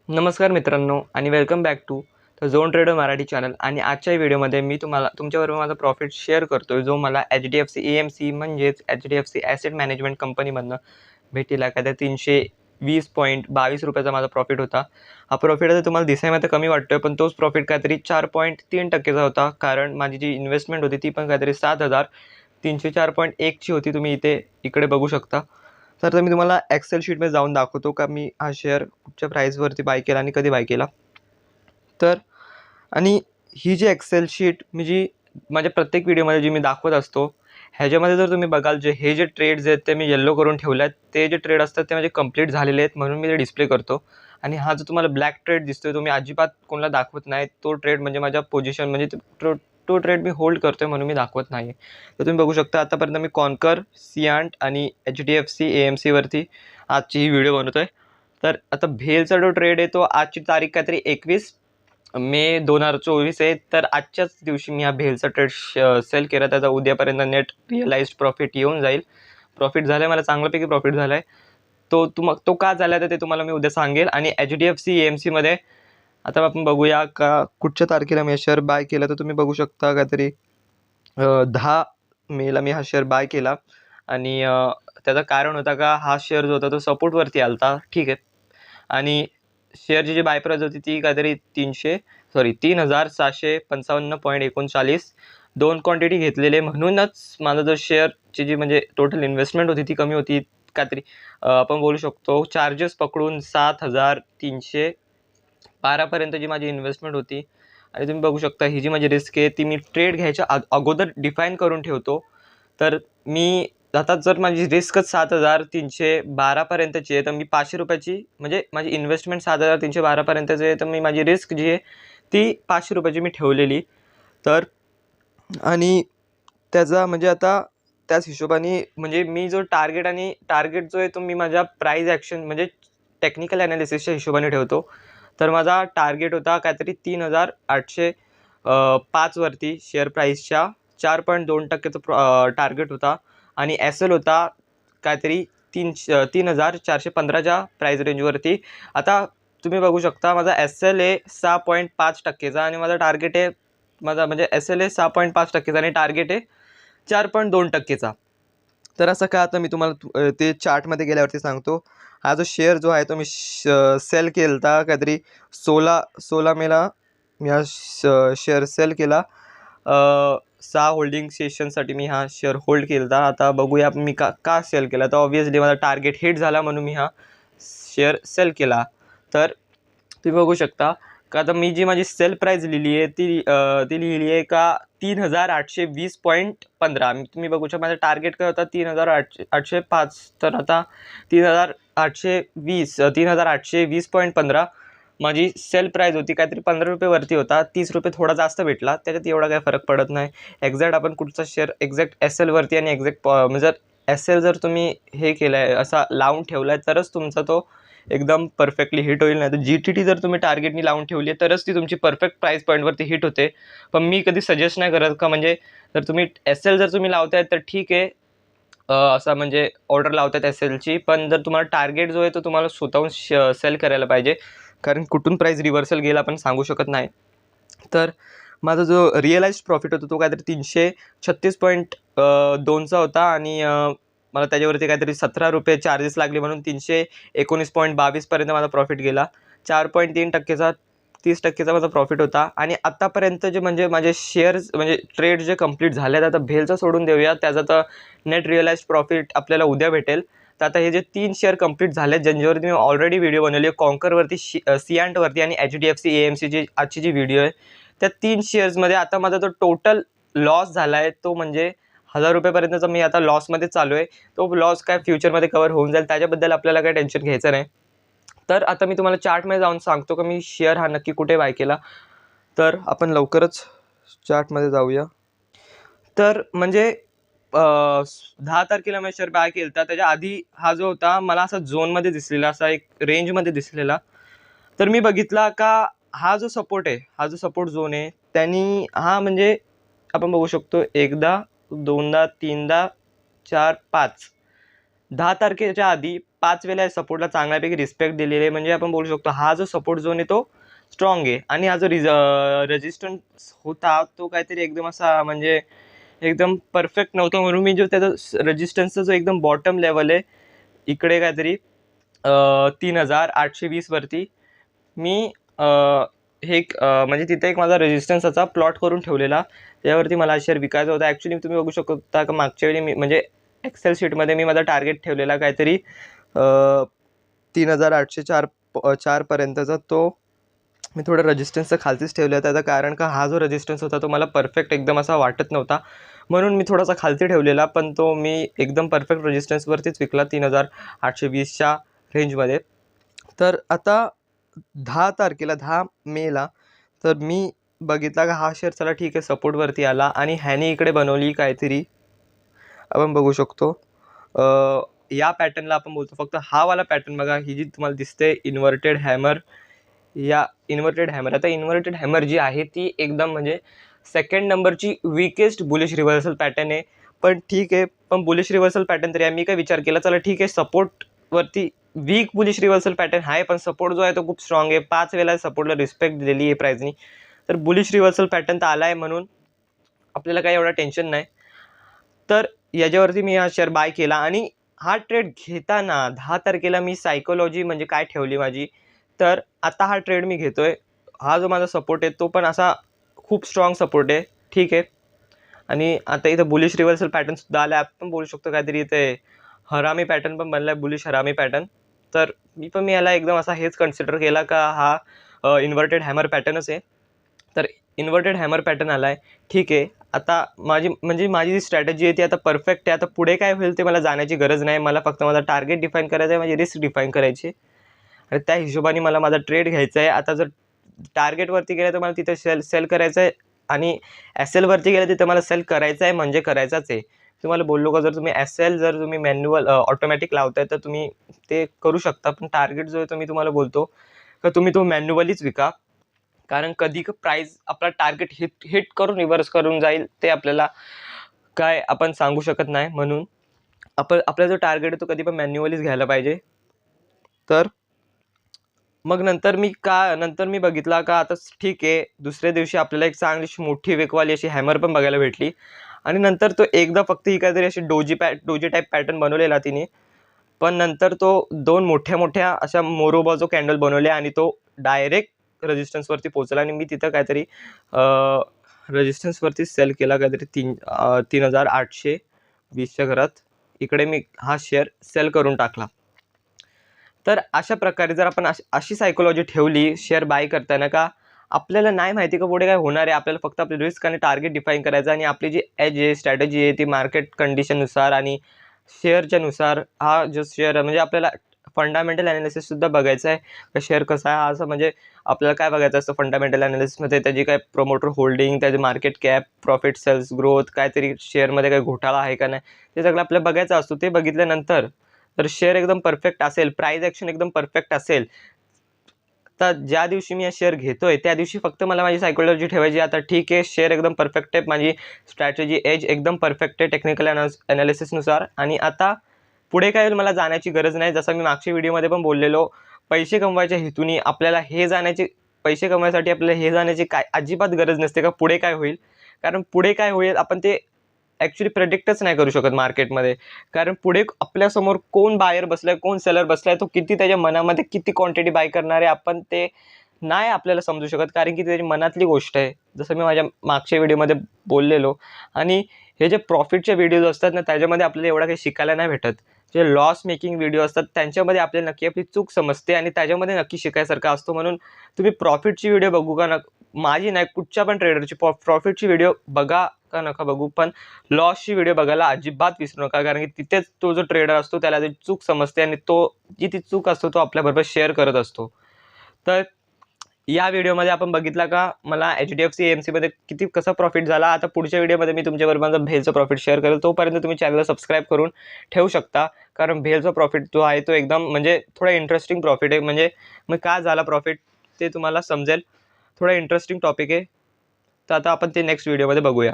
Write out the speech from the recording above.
नमस्कार मित्रांनो आणि welcome back to the zone trader Marathi channel. आणि आजच्या व्हिडिओमध्ये मी तुम्हाला तुमच्याबरोबर माझा प्रॉफिट शेअर करतोय, जो मला HDFC AMC म्हणजेच HDFC ॲसेट मॅनेजमेंट कंपनीमधनं भेटेल. एखाद्या 320.22 रुपयाचा माझा प्रॉफिट होता. हा प्रॉफिट आता तुम्हाला दिसायमध्ये कमी वाटतोय, पण तोच प्रॉफिट काहीतरी 4.3%चा होता. कारण माझी जी इन्व्हेस्टमेंट होती ती पण काहीतरी 7,304.1ची होती. तुम्ही इकडे बघू शकता. तर मी तुम्हाला एक्सेल शीटमध्ये जाऊन दाखवतो का मी हा शेअर कुठच्या प्राईसवरती बाय केला आणि कधी बाय केला. तर आणि ही जी एक्सेल शीट माझ्या प्रत्येक व्हिडिओमध्ये जी मी दाखवत असतो, ह्याच्यामध्ये जर तुम्ही बघाल, हे जे ट्रेड्स आहेत ते मी येलो करून ठेवले आहेत. ते जे ट्रेड असतात ते म्हणजे कंप्लीट झालेले आहेत, म्हणून मी ते डिस्प्ले करतो. आणि हा जो तुम्हाला ब्लॅक ट्रेड दिसतोय, तो मी अजिबात कोणाला दाखवत नाही. तो ट्रेड म्हणजे माझ्या पोझिशन म्हणजे तो ट्रेड मी होल्ड करतोय, म्हणून मी दाखवत नाही. तर तुम्ही बघू शकता आतापर्यंत मी कॉन्कर, सियांट आणि HDFC AMC वरती आजची ही व्हिडिओ बनवतोय. तर आता भेलचा जो ट्रेड आहे तो आजची तारीख काहीतरी 21 मे 2024 आहे. तर आजच्याच दिवशी मी हा भेलचा ट्रेड सेल केला. त्याचा उद्यापर्यंत नेट रिअलाइज्ड प्रॉफिट येऊन जाईल. प्रॉफिट झालं आहे, मला चांगल्यापैकी प्रॉफिट झाला आहे. तो का झाला तर ते तुम्हाला मी उद्या सांगेल. आणि HDFC AMCमध्ये आता आपण बघूया का कुठच्या तारखेला मी शेअर बाय केला. तर तुम्ही बघू शकता काहीतरी 10 मेला मी हा शेअर बाय केला. आणि त्याचं कारण होता का हा शेअर जो होता तो सपोर्टवरती आला होता, ठीक आहे. आणि शेअरची जी बाय प्राईस होती ती काहीतरी 3,755.39. 2 क्वांटिटी घेतलेले, म्हणूनच माझा जो शेअरची जी म्हणजे टोटल इन्व्हेस्टमेंट होती ती कमी होती. काहीतरी आपण बोलू शकतो चार्जेस पकडून 7,312पर्यंत जी माझी इन्व्हेस्टमेंट होती. आणि तुम्ही बघू शकता ही जी माझी रिस्क आहे ती मी ट्रेड घ्यायच्या अगोदर डिफाईन करून ठेवतो. तर मी आता जर माझी रिस्कच 7,312पर्यंतची आहे, तर मी 500 रुपयाची म्हणजे माझी इन्व्हेस्टमेंट 7,312पर्यंतची आहे, तर मी माझी रिस्क जी आहे ती 500 रुपयाची मी ठेवलेली. तर आणि त्याचा म्हणजे आता त्याच हिशोबाने म्हणजे मी जो टार्गेट जो आहे तो मी माझ्या प्राईज ॲक्शन म्हणजे टेक्निकल ॲनालिसिसच्या हिशोबाने ठेवतो. तर माझा टार्गेट होता काहीतरी 3,805 वरती शेअर प्राईसच्या 4.2%चा टार्गेट होता. आणि SL होता काहीतरी 3,415च्या प्राईज रेंजवरती. आता तुम्ही बघू शकता माझा SL आहे 6.5%चा आणि माझा म्हणजे SL आहे 6.5%चा आणि टार्गेट आहे 4.2%चा. तर असं का, आता मी तुम्हाला ते चार्टमध्ये गेल्यावरती सांगतो. हा जो शेअर जो आहे तो मी सेल केला होता काहीतरी 16 मेला मी हा शेअर सेल केला. 6 होल्डिंग सेशनसाठी मी हा शेअर होल्ड केला होता. आता बघूया मी का सेल केला. तर ऑब्व्हियसली माझा टार्गेट हिट झाला, म्हणून मी हा शेअर सेल केला. तर तुम्ही बघू शकता का आता मी जी माझी सेल प्राईस लिहिली आहे ती लिहिली आहे का 3,820.15. तुम्ही बघू शकता माझा टार्गेट काय होता 3,805. तर आता 3,820.15 माझी सेल प्राईस होती. काहीतरी 15 रुपये वरती होता, 30 रुपये थोडा जास्त भेटला, त्याच्यात एवढा काही फरक पडत नाही. एक्झॅक्ट आपण कुठचा शेअर एक्झॅक्ट SL वरती आणि एक्झॅक्ट म्हणजे SL जर तुम्ही हे केलं आहे असा लावून ठेवला आहे तरच तुमचा तो एकदम परफेक्टली हिट होईल. नाही तर GTT जर तुम्ही टार्गेटनी लावून ठेवली आहे तरच ती तुमची परफेक्ट प्राईस पॉईंटवरती हिट होते. पण मी कधी सजेस्ट नाही करत का म्हणजे जर तुम्ही SL जर तुम्ही लावताय तर ठीक आहे, असा म्हणजे ऑर्डर लावतात SLची. पण जर तुम्हाला टार्गेट जो आहे तो तुम्हाला स्वतःहून सेल करायला पाहिजे, कारण कुठून प्राईस रिव्हर्सल गेला आपण सांगू शकत नाही. तर माझा जो रिअलाइज्ड प्रॉफिट होता तो काहीतरी 336.2चा होता. आणि मला त्याच्यावरती काहीतरी 17 रुपये चार्जेस लागले, म्हणून 319.22पर्यंत माझा प्रॉफिट गेला. 4.3%चा 30%चा माझा प्रॉफिट होता. आणि आत्तापर्यंत जे म्हणजे माझे शेअर्स म्हणजे ट्रेड जे कंप्लीट झाले आहेत, आता भेलचं सोडून देऊया, त्याचा तर नेट रिअलाइज्ड प्रॉफिट आपल्याला उद्या भेटेल. तर आता हे जे 3 शेअर कंप्लीट झाले ज्यांच्यावरती मी ऑलरेडी व्हिडिओ बनवली आहे, कॉन्करवरती, सियांटवरती आणि HDFC AMCची आजची जी व्हिडिओ आहे, त्या 3 शेअर्समध्ये आता माझा जो टोटल लॉस झाला आहे तो म्हणजे 1,000 रुपयेपर्यंतचा मी आता लॉसमध्ये चालू आहे. तो लॉस काय फ्युचरमध्ये कव्हर होऊन जाईल, त्याच्याबद्दल आपल्याला काही टेन्शन घ्यायचं नाही. तर आता मी तुम्हाला चार्टमध्ये जाऊन सांगतो की मी शेअर हा नक्की कुठे बाय केला. तर आपण लवकरच चार्टमध्ये जाऊया. तर म्हणजे 10 तारखेला मी शेअर बाय केला होता. त्याच्या आधी हा जो होता मला असा झोनमध्ये दिसलेला, असा एक रेंजमध्ये दिसलेला. तर मी बघितला का हा जो सपोर्ट आहे, हा जो सपोर्ट झोन आहे, त्यांनी हा म्हणजे आपण बघू शकतो एकदा, दोनदा, तीनदा, 4, 5 10 तारखेच्या आधी 5 वेळा सपोर्टला चांगल्यापैकी रिस्पेक्ट दिलेली आहे. म्हणजे आपण बोलू शकतो हा जो सपोर्ट झोन आहे तो स्ट्रॉंग आहे. आणि हा जो रेजिस्टन्स होता तो काहीतरी एकदम असा म्हणजे एकदम परफेक्ट नव्हता. म्हणून मी जो त्याचा रेजिस्टन्सचा जो एकदम बॉटम लेवल आहे इकडे काहीतरी 3820 वरती मी हे म्हणजे तिथे एक माझा रेजिस्टन्सचा प्लॉट करून ठेवलेला. त्यावरती मला शेअर विकायचा होता. ॲक्च्युली तुम्ही बघू शकता का मागच्या वेळी मी म्हणजे एक्सेल शीटमध्ये मी माझा टार्गेट ठेवलेला काहीतरी 3804 पर्यंतचा. तो मी थोडं रेजिस्टन्सचं खालतीच ठेवलं. त्याचं कारण का हा जो रेजिस्टन्स होता तो मला परफेक्ट एकदम असा वाटत नव्हता, म्हणून मी थोडासा खालती ठेवलेला. पण तो मी एकदम परफेक्ट रेजिस्टन्सवरतीच विकला 3820च्या रेंजमध्ये. तर आता 10 मेला तर मी बघितला का हा शेअर चला ठीक आहे सपोर्टवरती आला आणि ह्याने इकडे बनवली काहीतरी आपण बघू शकतो. या पॅटर्नला आपण बोलतो फक्त हा वाला पॅटर्न बघा. ही जी तुम्हाला दिसते इन्व्हर्टेड हॅमर, या इन्व्हर्टेड हॅमर. आता इन्व्हर्टेड हॅमर जी आहे ती एकदम म्हणजे सेकंड नंबरची वीकेस्ट बुलिश रिव्हर्सल पॅटर्न आहे. पण ठीक आहे, पण बुलिश रिव्हर्सल पॅटर्न तरी मी काय विचार केला चला ठीक आहे सपोर्टवरती वीक बुलिश रिव्हर्सल पॅटर्न आहे, पण सपोर्ट जो आहे तो खूप स्ट्रॉंग आहे. 5 वेळा सपोर्टला रिस्पेक्ट दिलेली आहे प्राईजनी. तर बुलिश रिव्हर्सल पॅटर्न तर आला आहे म्हणून आपल्याला काही एवढा टेन्शन नाही. तर याच्यावरती मी हा शेअर बाय केला. आणि हा ट्रेड घेताना 10 तारखेला मी सायकोलॉजी म्हणजे काय ठेवली माझी, तर आता हा ट्रेड मी घेतोय. हा जो माझा सपोर्ट आहे तो पण असा खूप स्ट्रॉंग सपोर्ट आहे, ठीक आहे. आणि आता इथं बुलिश रिव्हर्सल पॅटर्नसुद्धा आला. आपण बोलू शकतो काहीतरी इथे हरामी पॅटर्न पण बनला आहे, बुलिश हरामी पॅटर्न. तर मी याला एकदम असा हेच कन्सिडर केला का हा इन्व्हर्टेड हॅमर पॅटर्नच आहे. तर इन्व्हर्टेड हॅमर पॅटर्न आला आहे, ठीक आहे. आता माझी जी स्ट्रॅटेजी आहे ती आता परफेक्ट आहे. आता पुढे काय होईल ते मला जाण्याची गरज नाही. मला फक्त माझा टार्गेट डिफाईन करायचा आहे, माझी रिस्क डिफाईन करायची आणि त्या हिशोबाने मला माझा ट्रेड घ्यायचा आहे. आता जर टार्गेटवरती गेलं तर मला तिथे सेल करायचं आहे आणि SLवरती गेलं तिथं मला सेल करायचं आहे म्हणजे करायचाच आहे. तुम्हाला बोललो का जर तुम्ही SL जर तुम्ही मॅन्युअल ऑटोमॅटिक लावताय तर तुम्ही ते करू शकता. पण टार्गेट जो आहे तो मी तुम्हाला बोलतो का तुम्ही तो मॅन्युअलीच विका. कारण कधी प्राईज आपला टार्गेट हिट करून रिव्हर्स करून जाईल ते आपल्याला काय आपण सांगू शकत नाही. म्हणून आपला जो टार्गेट आहे तो कधी पण मॅन्युअलीच घ्यायला पाहिजे. तर मग नंतर मी बघितला का आता ठीक आहे दुसऱ्या दिवशी आपल्याला एक चांगलीशी मोठी वेकवाली अशी हॅमर पण बघायला भेटली. आणि नंतर तो एकदा फक्त ही काहीतरी अशी डोजी टाईप पॅटर्न बनवलेला तिने. पण नंतर तो 2 मोठ्या अशा मोरोबाजो कॅन्डल बनवले आणि तो डायरेक्ट रेजिस्टन्सवरती पोहोचला. आणि मी तिथं काहीतरी रेजिस्टन्सवरती सेल केला काहीतरी 3820च्या घरात. इकडे मी हा शेअर सेल करून टाकला. तर अशा प्रकारे जर आपण अशी सायकोलॉजी ठेवली शेअर बाय करताना का आपल्याला नाही माहिती का पुढे काय होणार आहे, आपल्याला फक्त आपली रिस्क आणि टार्गेट डिफाईन करायचं आणि आपली जी एज आहे स्ट्रॅटेजी आहे ती मार्केट कंडिशननुसार आणि शेअरच्या नुसार हा जो शेअर म्हणजे आपल्याला फंडामेंटल ॲनालिसिससुद्धा बघायचं आहे का शेअर कसा आहे. असं म्हणजे आपल्याला काय बघायचं असतं फंडामेंटल ॲनालिसिसमध्ये, त्याची काय प्रोमोटर होल्डिंग, त्याचे market cap, profit sales growth, काहीतरी शेअरमध्ये काही घोटाळा आहे का नाही ते सगळं आपल्याला बघायचं असतो. ते बघितल्यानंतर तर शेअर एकदम परफेक्ट असेल, प्राईज ॲक्शन एकदम परफेक्ट असेल, तर ज्या दिवशी मी हा शेअर घेतोय त्या दिवशी फक्त मला माझी सायकोलॉजी ठेवायची. आता ठीक आहे शेअर एकदम परफेक्ट आहे, माझी स्ट्रॅटेजी एज एकदम परफेक्ट आहे टेक्निकल ॲनालिसिसनुसार. आणि आता पुढे काय मला जाण्याची गरज नाही. जसं मी मागच्या व्हिडिओमध्ये पण बोललेलो, पैसे कमवायच्या हेतूने आपल्याला पैसे कमवायसाठी आपल्याला हे जाण्याची काय अजिबात गरज नसते का पुढे काय होईल. कारण पुढे काय होईल आपण ते ॲक्च्युली प्रेडिक्टच नाही करू शकत मार्केटमध्ये. कारण पुढे आपल्यासमोर कोण बायर बसलाय कोण सेलर बसलाय, तो किती त्याच्या मनामध्ये किती क्वांटिटी बाय करणार आहे आपण ते नाही आपल्याला समजू शकत. कारण की त्याची मनातली गोष्ट आहे, जसं मी माझ्या मागच्या व्हिडिओमध्ये बोललेलो. आणि हे जे प्रॉफिटचे व्हिडिओज असतात ना त्याच्यामध्ये आपल्याला एवढं काही शिकायला नाही भेटत. जे लॉस मेकिंग व्हिडिओ असतात त्यांच्यामध्ये आपल्याला नक्की आपली चूक समजते आणि त्याच्यामध्ये नक्की शिकायसारखं असतो. म्हणून तुम्ही प्रॉफिटची व्हिडिओ बघू का माझी नाही कुठच्या पण ट्रेडरची प्रॉफिटची व्हिडिओ बघा का नका बघू, पण लॉसची व्हिडिओ बघायला अजिबात विसरू नका. कारण की तिथेच तो जो ट्रेडर असतो त्याला ती चूक समजते आणि ती चूक असतो तो आपल्याबरोबर शेअर करत असतो. तर या व्हिडिओमध्ये आपण बघितला का मला HDFC AMCमध्ये कसा प्रॉफिट झाला. आता पुढच्या व्हिडिओमध्ये मी तुमच्याबरोबर माझा भेलचा प्रॉफिट शेअर करेल. तोपर्यंत तुम्ही चॅनलला सबस्क्राईब करून ठेवू शकता. कारण भेलचा प्रॉफिट जो आहे तो एकदम म्हणजे थोडा इंटरेस्टिंग प्रॉफिट आहे. म्हणजे मग काय झाला प्रॉफिट ते तुम्हाला समजेल. थोडा इंटरेस्टिंग टॉपिक आहे. तर आता आपण ते नेक्स्ट व्हिडिओमध्ये बघूया.